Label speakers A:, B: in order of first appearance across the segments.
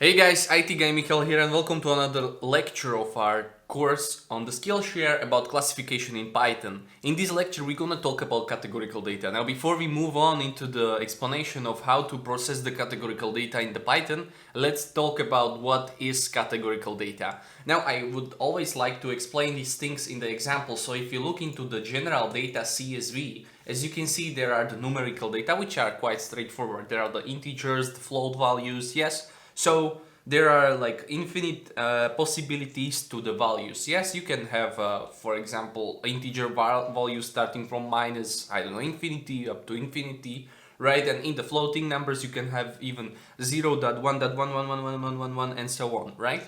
A: Hey guys, IT Guy Michael here and welcome to another lecture of our course on the Skillshare about classification in Python. In this lecture we're gonna talk about categorical data. Now before we move on into the explanation of how to process the categorical data in the Python, let's talk about what is categorical data. Now I would always like to explain these things in the example, so if you look into the general data CSV, as you can see there are the numerical data which are quite straightforward. There are the integers, the float values, yes. So there are like infinite possibilities to the values. Yes, you can have, for example, integer values starting from minus, I don't know, infinity up to infinity, right? And in the floating numbers, you can have even 0.1.1111111 and so on, right?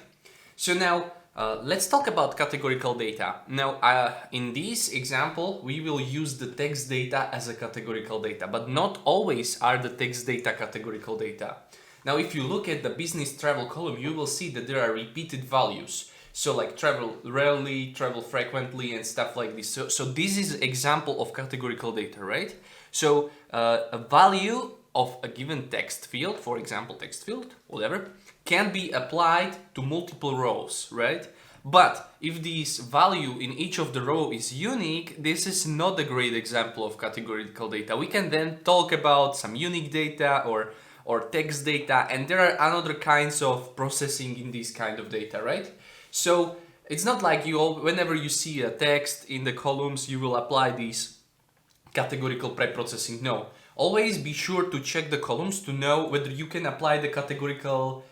A: So now let's talk about categorical data. Now in this example, we will use the text data as a categorical data, but not always are the text data categorical data. Now, if you look at the business travel column, you will see that there are repeated values. So like travel rarely, travel frequently, and stuff like this. So this is an example of categorical data, right? So a value of a given text field, for example, text field, whatever, can be applied to multiple rows, right? But if this value in each of the row is unique, this is not a great example of categorical data. We can then talk about some unique data or text data, and there are other kinds of processing in this kind of data, right? So it's not like whenever you see a text in the columns, you will apply this categorical preprocessing. No, always be sure to check the columns to know whether you can apply the categorical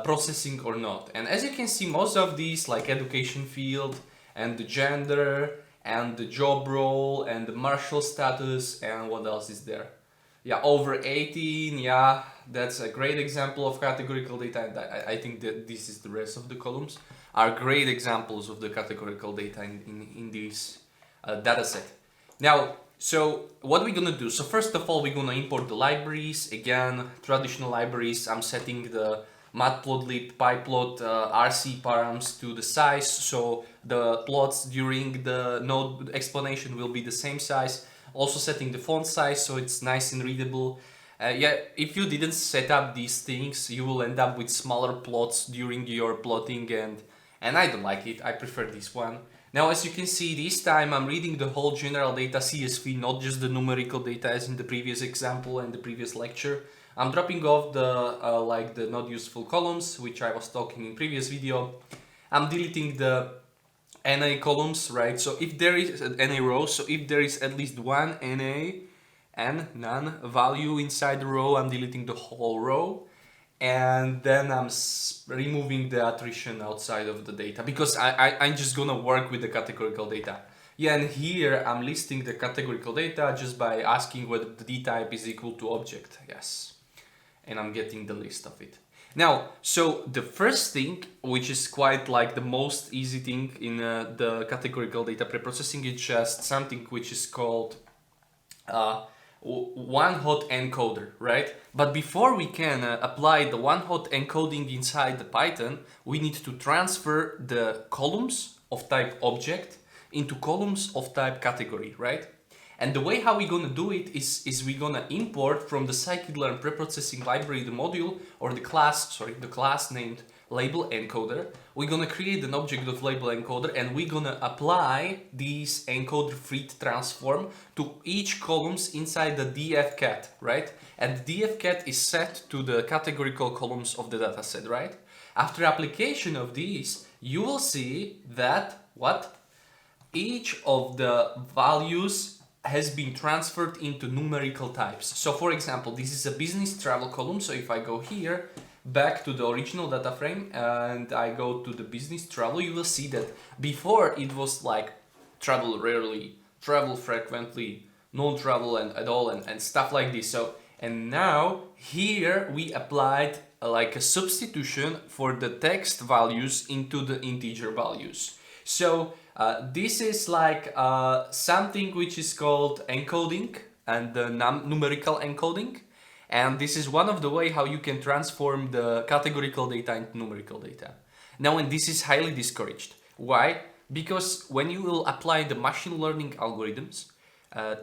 A: processing or not. And as you can see, most of these, like education field and the gender and the job role and the martial status, and what else is there? Yeah, over 18, yeah, that's a great example of categorical data, and I think that this is the rest of the columns are great examples of the categorical data in this data set. Now, so what we're gonna do, so first of all, we're gonna import the libraries. Again, traditional libraries, I'm setting the matplotlib, pyplot, rc params to the size, so the plots during the node explanation will be the same size. Also setting the font size so it's nice and readable. Yeah, if you didn't set up these things, you will end up with smaller plots during your plotting, and I don't like it. I prefer this one. Now, as you can see, this time I'm reading the whole general data CSV, not just the numerical data as in the previous example and the previous lecture. I'm dropping off the not useful columns, which I was talking in previous video. I'm deleting the NA columns, right? So if there is NA row, so if there is at least one NA and none value inside the row, I'm deleting the whole row. And then I'm removing the attrition outside of the data because I'm just gonna work with the categorical data. Yeah, and here I'm listing the categorical data just by asking whether the D type is equal to object. Yes. And I'm getting the list of it. Now, so the first thing, which is quite like the most easy thing in the categorical data preprocessing, is just something which is called one-hot encoder, right? But before we can apply the one-hot encoding inside the Python, we need to transfer the columns of type object into columns of type category, right? And the way how we're gonna do it is we're gonna import from the scikit-learn preprocessing library the module or the class named label encoder. We're gonna create an object of label encoder and we're gonna apply this encoder freed transform to each columns inside the dfcat, right? And the dfcat is set to the categorical columns of the dataset, right? After application of these, you will see that each of the values has been transferred into numerical types. So for example, this is a business travel column. So if I go here back to the original data frame and I go to the business travel, you will see that before it was like travel rarely, travel frequently, no travel and at all, and stuff like this. So, and now here we applied like a substitution for the text values into the integer values. So this is like something which is called encoding and the numerical encoding, and this is one of the way how you can transform the categorical data into numerical data. Now, and this is highly discouraged. Why? Because when you will apply the machine learning algorithms,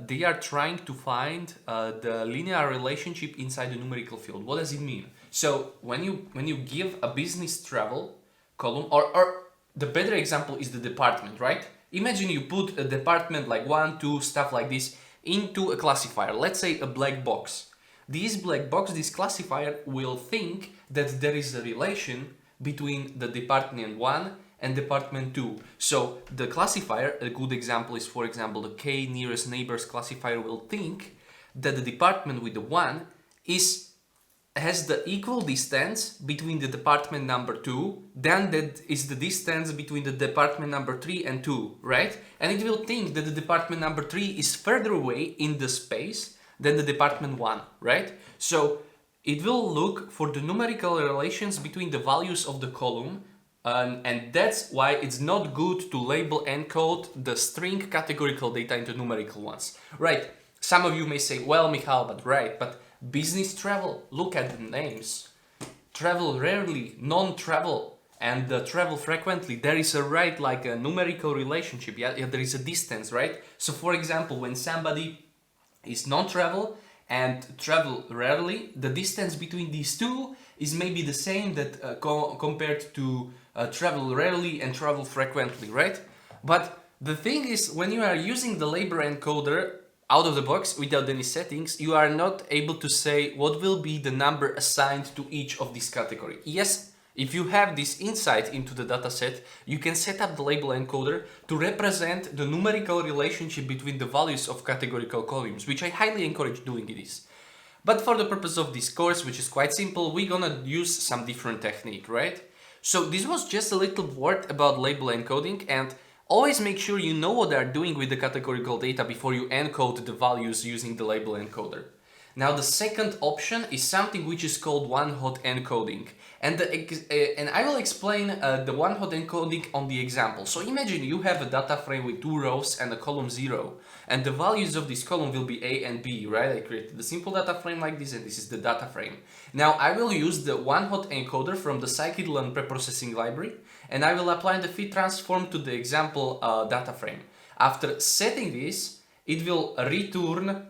A: they are trying to find the linear relationship inside the numerical field. What does it mean? So when you give a business travel column, or the better example is the department, right? Imagine you put a department like 1, 2, stuff like this into a classifier, let's say a black box. This black box, this classifier will think that there is a relation between the department 1 and department 2. So the classifier, a good example is, for example, the k nearest neighbors classifier will think that the department with the 1 has the equal distance between the department number 2, then that is the distance between the department number 3 and 2, right? And it will think that the department number 3 is further away in the space than the department 1, right? So it will look for the numerical relations between the values of the column, and that's why it's not good to label encode the string categorical data into numerical ones, right? Some of you may say, well, Michal, but business travel, look at the names. Travel rarely, non-travel, and travel frequently. There is a like a numerical relationship. Yeah, there is a distance, right? So for example, when somebody is non-travel and travel rarely, the distance between these two is maybe the same that compared to travel rarely and travel frequently, right? But the thing is, when you are using the label encoder out of the box without any settings, you are not able to say what will be the number assigned to each of these categories. Yes, if you have this insight into the dataset, you can set up the label encoder to represent the numerical relationship between the values of categorical columns, which I highly encourage doing this. But for the purpose of this course, which is quite simple, we're gonna use some different technique, right? So this was just a little word about label encoding, and always make sure you know what they are doing with the categorical data before you encode the values using the label encoder. Now the second option is something which is called one-hot encoding, and I will explain the one-hot encoding on the example. So imagine you have a data frame with 2 rows and a column 0, and the values of this column will be A and B, right? I created the simple data frame like this, and this is the data frame. Now I will use the one-hot encoder from the scikit-learn preprocessing library, and I will apply the fit transform to the example data frame. After setting this, it will return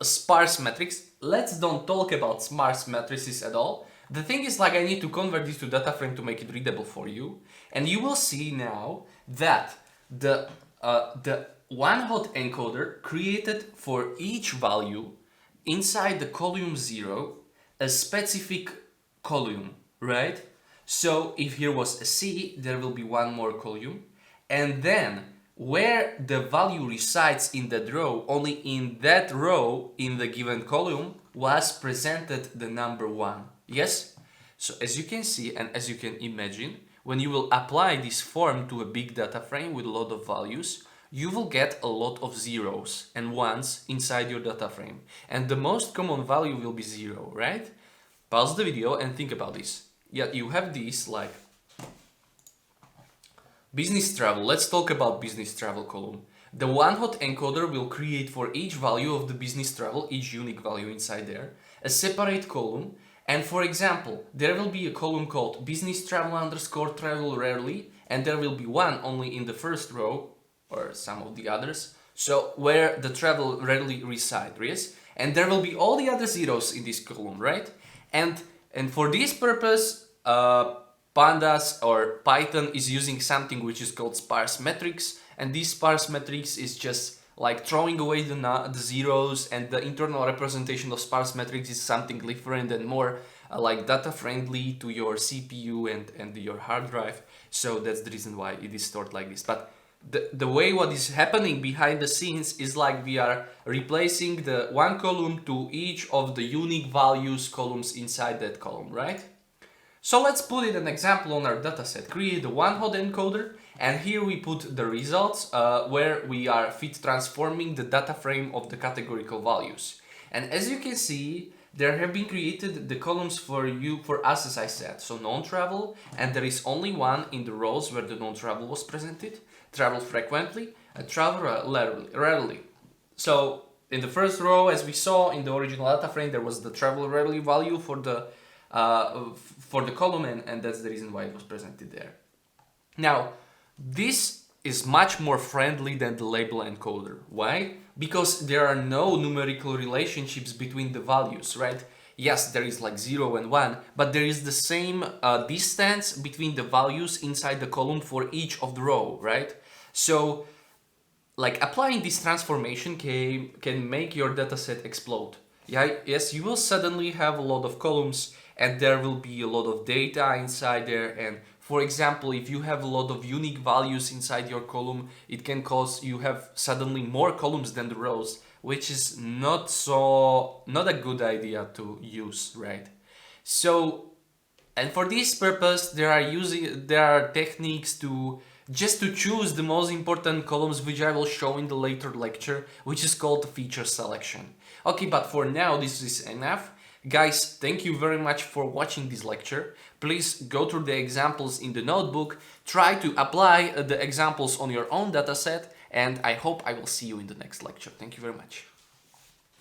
A: sparse matrix. Let's don't talk about sparse matrices at all. The thing is, like, I need to convert this to data frame to make it readable for you, and you will see now that the one-hot encoder created for each value inside the column 0 a specific column, right? So if here was a C, there will be one more column, and then where the value resides in that row, only in that row in the given column was presented the number 1. Yes? So as you can see and as you can imagine, when you will apply this form to a big data frame with a lot of values, you will get a lot of zeros and ones inside your data frame. And the most common value will be 0, right? Pause the video and think about this. Yeah, you have these like business travel. Let's talk about business travel column. The one-hot encoder will create for each value of the business travel, each unique value inside there, a separate column. And for example, there will be a column called business travel underscore travel rarely, and there will be one only in the first row, or some of the others, so where the travel rarely reside, yes? And there will be all the other zeros in this column, right? And for this purpose, Pandas or Python is using something which is called sparse matrix, and this sparse matrix is just like throwing away the zeros, and the internal representation of sparse matrix is something different and more like data friendly to your CPU and your hard drive. So that's the reason why it is stored like this. But the way what is happening behind the scenes is like we are replacing the one column to each of the unique values columns inside that column, right? So let's put it an example on our dataset. Create a one-hot encoder, and here we put the results where we are fit transforming the data frame of the categorical values. And as you can see, there have been created the columns for us, as I said. So non-travel, and there is only one in the rows where the non-travel was presented. Travel frequently, and travel rarely. So in the first row, as we saw in the original data frame, there was the travel rarely value for the column, and that's the reason why it was presented there. Now, this is much more friendly than the label encoder. Why? Because there are no numerical relationships between the values, right? Yes, there is like 0 and 1, but there is the same distance between the values inside the column for each of the row, right? So, like applying this transformation can make your dataset explode. Yeah, yes, you will suddenly have a lot of columns and there will be a lot of data inside there. And for example, if you have a lot of unique values inside your column, it can cause you have suddenly more columns than the rows, which is not a good idea to use, right? So, and for this purpose, there are techniques to choose the most important columns, which I will show in the later lecture, which is called feature selection. Okay, but for now, this is enough. Guys, thank you very much for watching this lecture. Please go through the examples in the notebook, try to apply the examples on your own dataset, and I hope I will see you in the next lecture. Thank you very much.